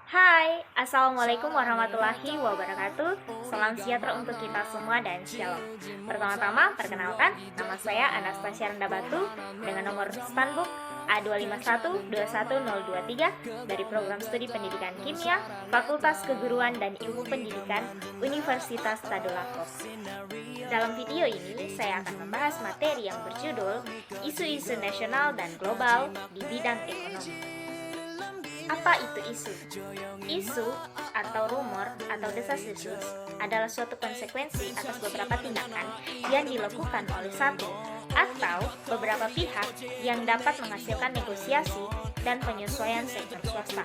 Hai, Assalamualaikum warahmatullahi wabarakatuh. Salam sejahtera untuk kita semua dan shalom. Pertama-tama, perkenalkan, nama saya Anastasia Rendabatu dengan nomor Stanbook A251-21023 dari Program Studi Pendidikan Kimia, Fakultas Keguruan dan Ilmu Pendidikan, Universitas Tadulako. Dalam video ini, saya akan membahas materi yang berjudul Isu-isu nasional dan global di bidang ekonomi. Apa itu isu? Isu atau rumor atau desas-desus adalah suatu konsekuensi atas beberapa tindakan yang dilakukan oleh satu atau beberapa pihak yang dapat menghasilkan negosiasi dan penyesuaian sektor swasta.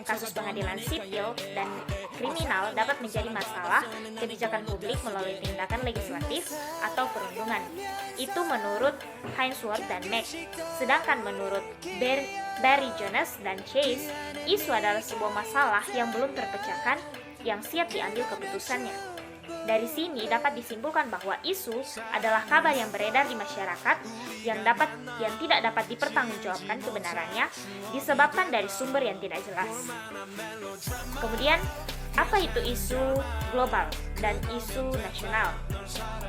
Kasus pengadilan sipil dan kriminal dapat menjadi masalah kebijakan publik melalui tindakan legislatif atau perundungan. Itu menurut Hainsworth dan Mack. Sedangkan menurut Barry Jonas dan Chase, isu adalah sebuah masalah yang belum terpecahkan yang siap diambil keputusannya. Dari sini dapat disimpulkan bahwa isu adalah kabar yang beredar di masyarakat yang tidak dapat dipertanggungjawabkan kebenarannya disebabkan dari sumber yang tidak jelas. Kemudian, apa itu isu global dan isu nasional?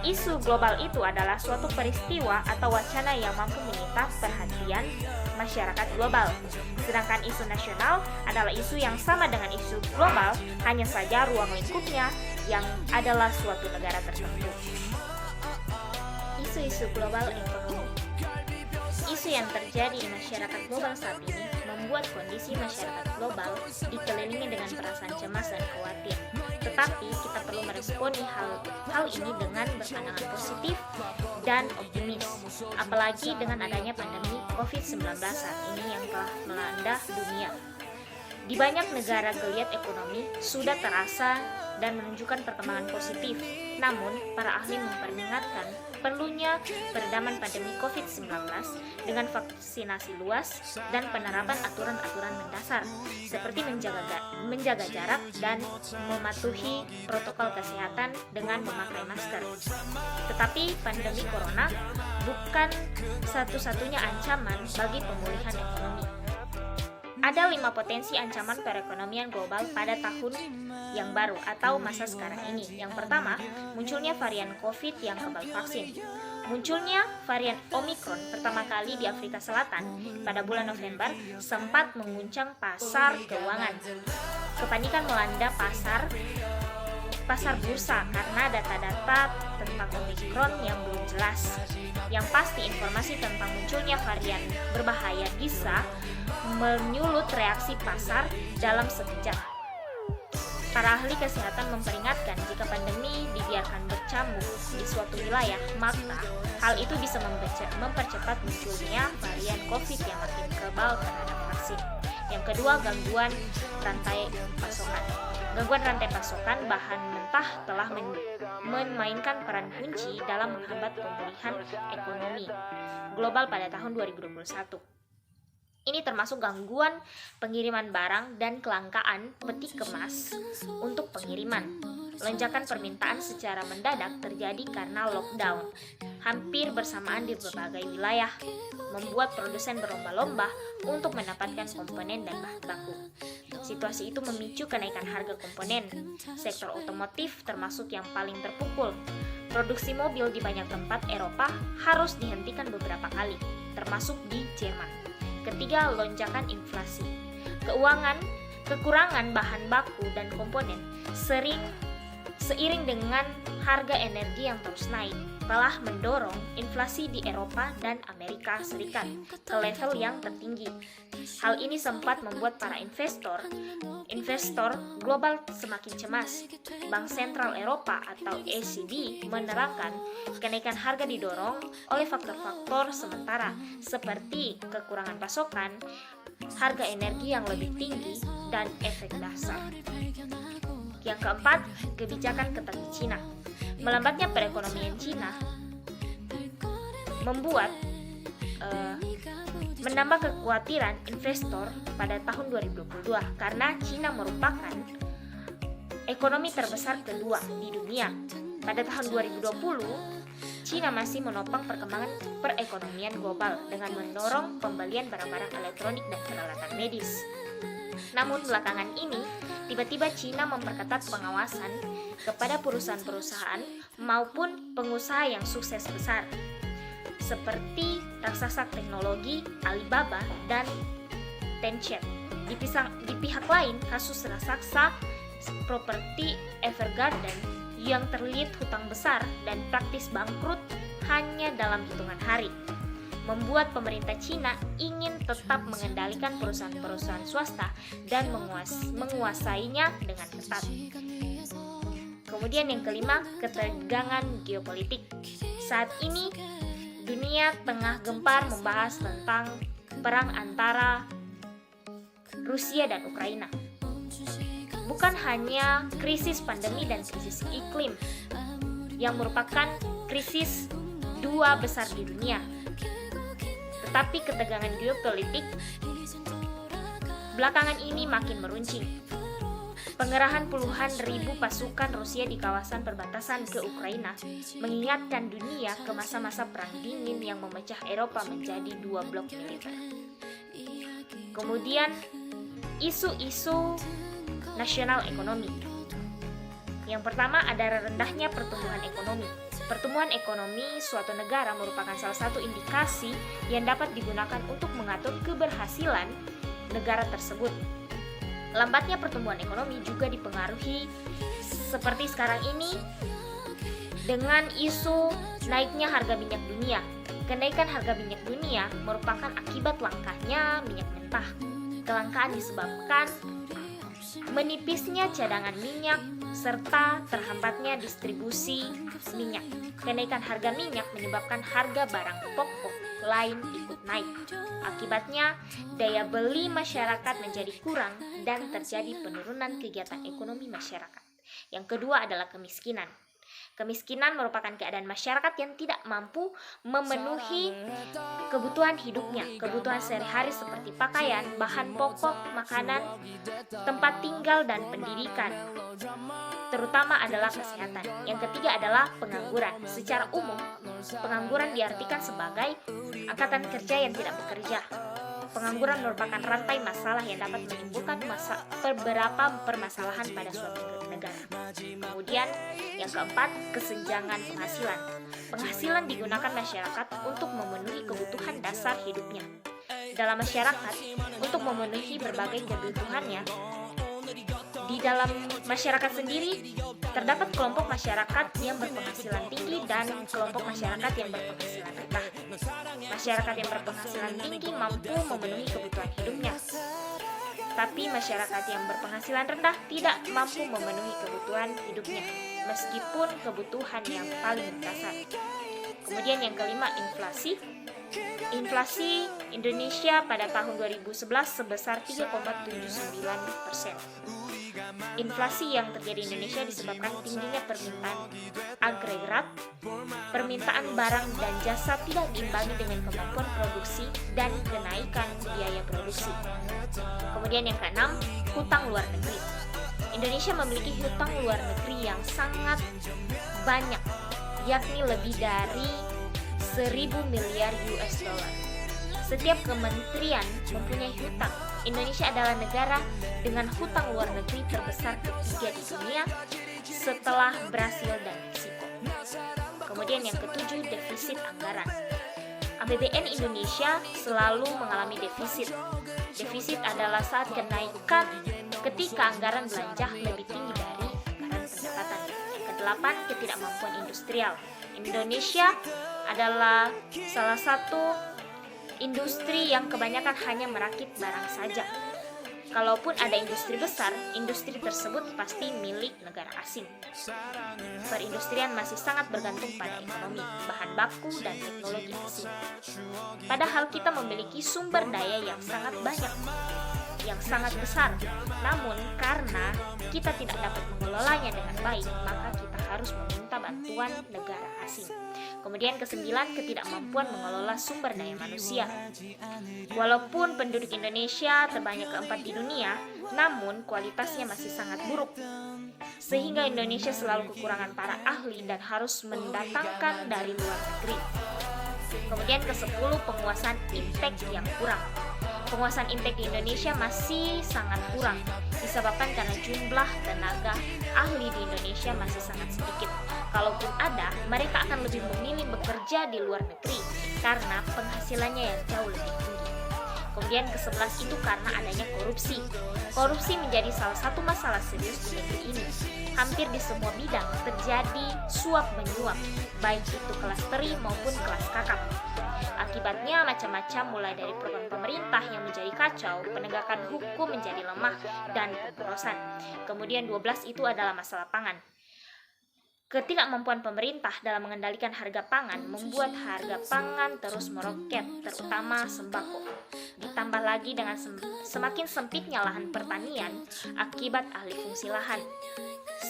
Isu global itu adalah suatu peristiwa atau wacana yang mampu menyita perhatian masyarakat global. Sedangkan isu nasional adalah isu yang sama dengan isu global, hanya saja ruang lingkupnya yang adalah suatu negara tertentu. Isu-isu global ekonomi. Isu yang terjadi di masyarakat global saat ini membuat kondisi masyarakat global dikelilingi dengan perasaan cemas dan khawatir. Tetapi kita perlu meresponi hal ini dengan berpandangan positif dan optimis, apalagi dengan adanya pandemi COVID-19 saat ini yang telah melanda dunia. Di banyak negara geliat ekonomi sudah terasa dan menunjukkan perkembangan positif. Namun, para ahli memperingatkan perlunya peredaman pandemi COVID-19 dengan vaksinasi luas dan penerapan aturan-aturan mendasar seperti menjaga jarak dan mematuhi protokol kesehatan dengan memakai masker. Tetapi pandemi corona bukan satu-satunya ancaman bagi pemulihan ekonomi. Ada 5 potensi ancaman perekonomian global pada tahun yang baru atau masa sekarang ini. Yang pertama, munculnya varian COVID yang kebal vaksin. Munculnya varian Omicron pertama kali di Afrika Selatan pada bulan November sempat mengguncang pasar keuangan. Kepanikan melanda pasar bursa karena data-data tentang Omicron yang belum jelas. Yang pasti informasi tentang munculnya varian berbahaya bisa menyulut reaksi pasar dalam sekejap. Para ahli kesehatan memperingatkan jika pandemi dibiarkan bercambuk di suatu wilayah, maka hal itu bisa mempercepat munculnya varian COVID yang makin kebal terhadap vaksin. Yang kedua, gangguan rantai pasokan. Gangguan rantai pasokan bahan mentah telah memainkan peran kunci dalam menghambat pemulihan ekonomi global pada tahun 2021. Ini termasuk gangguan pengiriman barang dan kelangkaan peti kemas untuk pengiriman. Lonjakan permintaan secara mendadak terjadi karena lockdown hampir bersamaan di berbagai wilayah, membuat produsen berlomba-lomba untuk mendapatkan komponen dan bahan baku. Situasi itu memicu kenaikan harga komponen. Sektor otomotif termasuk yang paling terpukul. Produksi mobil di banyak tempat Eropa harus dihentikan beberapa kali, termasuk di Jerman. Ketiga, lonjakan inflasi. Kekurangan bahan baku dan komponen seiring dengan harga energi yang terus naik telah mendorong inflasi di Eropa dan Amerika Serikat ke level yang tertinggi. Hal ini sempat membuat para investor global semakin cemas. Bank Sentral Eropa atau ECB menerangkan kenaikan harga didorong oleh faktor-faktor sementara seperti kekurangan pasokan, harga energi yang lebih tinggi, dan efek dasar. Yang keempat, kebijakan ketat di Cina. Melambatnya perekonomian Cina menambah kekhawatiran investor pada tahun 2022 karena Cina merupakan ekonomi terbesar kedua di dunia. Pada tahun 2020, Cina masih menopang perkembangan perekonomian global dengan mendorong pembelian barang-barang elektronik dan peralatan medis. Namun belakangan ini, tiba-tiba Cina memperketat pengawasan kepada perusahaan-perusahaan maupun pengusaha yang sukses besar, seperti raksasa teknologi Alibaba dan Tencent. Di pihak lain, kasus raksasa properti Evergrande yang terlilit hutang besar dan praktis bangkrut hanya dalam hitungan hari, membuat pemerintah Cina ingin tetap mengendalikan perusahaan-perusahaan swasta dan menguasainya dengan ketat. Kemudian yang kelima, ketegangan geopolitik. Saat ini, dunia tengah gempar membahas tentang perang antara Rusia dan Ukraina. Bukan hanya krisis pandemi dan krisis iklim yang merupakan krisis dua besar di dunia, tetapi ketegangan geopolitik belakangan ini makin meruncing. Pengerahan puluhan ribu pasukan Rusia di kawasan perbatasan ke Ukraina mengingatkan dunia ke masa-masa perang dingin yang memecah Eropa menjadi dua blok militer. Kemudian, isu-isu nasional ekonomi. Yang pertama adalah rendahnya pertumbuhan ekonomi. Pertumbuhan ekonomi suatu negara merupakan salah satu indikasi yang dapat digunakan untuk mengatur keberhasilan negara tersebut. Lambatnya pertumbuhan ekonomi juga dipengaruhi seperti sekarang ini dengan isu naiknya harga minyak dunia. Kenaikan harga minyak dunia merupakan akibat langkahnya minyak mentah. Kelangkaan disebabkan menipisnya cadangan minyak serta terhambatnya distribusi minyak. Kenaikan harga minyak menyebabkan harga barang pokok lain ikut naik. Akibatnya, daya beli masyarakat menjadi kurang dan terjadi penurunan kegiatan ekonomi masyarakat. Yang kedua adalah kemiskinan. Kemiskinan merupakan keadaan masyarakat yang tidak mampu memenuhi kebutuhan hidupnya, kebutuhan sehari-hari seperti pakaian, bahan pokok, makanan, tempat tinggal, dan pendidikan, terutama adalah kesehatan. Yang ketiga adalah pengangguran. Secara umum, pengangguran diartikan sebagai angkatan kerja yang tidak bekerja. Pengangguran merupakan rantai masalah yang dapat menimbulkan beberapa permasalahan pada suatu negara. Kemudian, yang keempat, kesenjangan penghasilan. Penghasilan digunakan masyarakat untuk memenuhi kebutuhan dasar hidupnya. Dalam masyarakat, untuk memenuhi berbagai kebutuhannya, di dalam masyarakat sendiri terdapat kelompok masyarakat yang berpenghasilan tinggi dan kelompok masyarakat yang berpenghasilan rendah. Masyarakat yang berpenghasilan tinggi mampu memenuhi kebutuhan hidupnya, tapi masyarakat yang berpenghasilan rendah tidak mampu memenuhi kebutuhan hidupnya, meskipun kebutuhan yang paling dasar. Kemudian yang kelima, inflasi. Inflasi Indonesia pada tahun 2011 sebesar 3,79%. Inflasi yang terjadi di Indonesia disebabkan tingginya permintaan agregat, permintaan barang dan jasa tidak diimbangi dengan kemampuan produksi dan kenaikan biaya produksi. Kemudian yang keenam, hutang luar negeri. Indonesia memiliki hutang luar negeri yang sangat banyak, yakni lebih dari 1.000 miliar US dollar. Setiap kementerian mempunyai hutang. Indonesia adalah negara dengan hutang luar negeri terbesar ketiga di dunia setelah Brasil dan Meksiko. Kemudian yang ketujuh, defisit anggaran. APBN Indonesia selalu mengalami defisit. Defisit adalah saat kenaikan ketika anggaran belanja lebih tinggi dari anggaran pendapatan. Yang kedelapan, ketidakmampuan industrial. Indonesia adalah salah satu industri yang kebanyakan hanya merakit barang saja. Kalaupun ada industri besar, industri tersebut pasti milik negara asing. Perindustrian masih sangat bergantung pada ekonomi, bahan baku, dan teknologi asing. Padahal kita memiliki sumber daya yang sangat banyak, yang sangat besar. Namun karena kita tidak dapat mengelolanya dengan baik, maka kita harus meminta bantuan negara asing. Kemudian kesembilan, ketidakmampuan mengelola sumber daya manusia. Walaupun penduduk Indonesia terbanyak keempat di dunia, namun kualitasnya masih sangat buruk. Sehingga Indonesia selalu kekurangan para ahli dan harus mendatangkan dari luar negeri. Kemudian ke-10, penguasaan iptek yang kurang. Penguasaan IMTEK di Indonesia masih sangat kurang, disebabkan karena jumlah tenaga ahli di Indonesia masih sangat sedikit. Kalaupun ada, mereka akan lebih memilih bekerja di luar negeri karena penghasilannya yang jauh lebih tinggi. Kemudian ke-11 itu karena adanya korupsi. Korupsi menjadi salah satu masalah serius di negeri ini. Hampir di semua bidang terjadi suap menyuap, baik itu kelas teri maupun kelas kakap. Akibatnya macam-macam, mulai dari program pemerintah yang menjadi kacau, penegakan hukum menjadi lemah, dan pemborosan. Kemudian 12 itu adalah masalah pangan. Ketidakmampuan pemerintah dalam mengendalikan harga pangan membuat harga pangan terus meroket, terutama sembako. Ditambah lagi dengan semakin sempitnya lahan pertanian akibat alih fungsi lahan.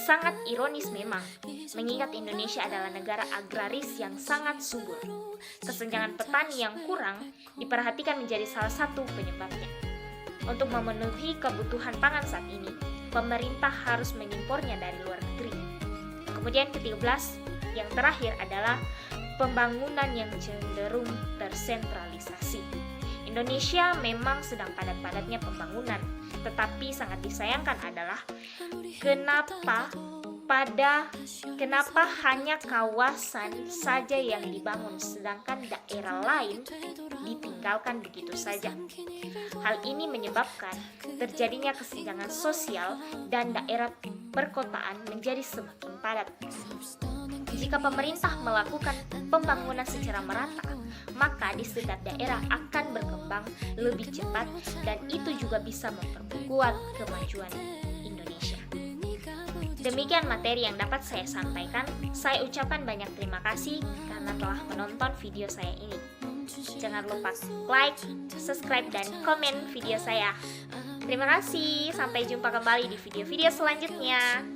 Sangat ironis memang, mengingat Indonesia adalah negara agraris yang sangat subur. Kesenjangan petani yang kurang diperhatikan menjadi salah satu penyebabnya. Untuk memenuhi kebutuhan pangan saat ini, pemerintah harus mengimpornya dari luar negeri. Kemudian ke-13, yang terakhir adalah pembangunan yang cenderung tersentralisasi. Indonesia memang sedang padat-padatnya pembangunan, tetapi sangat disayangkan adalah kenapa hanya kawasan saja yang dibangun, sedangkan daerah lain ditinggalkan begitu saja. Hal ini menyebabkan terjadinya kesenjangan sosial dan daerah perkotaan menjadi semakin padat. Jika pemerintah melakukan pembangunan secara merata, maka di setiap daerah akan berkembang lebih cepat dan itu juga bisa memperkuat kemajuan Indonesia. Demikian materi yang dapat saya sampaikan. Saya ucapkan banyak terima kasih karena telah menonton video saya ini. Jangan lupa like, subscribe, dan komen video saya. Terima kasih, sampai jumpa kembali di video-video selanjutnya.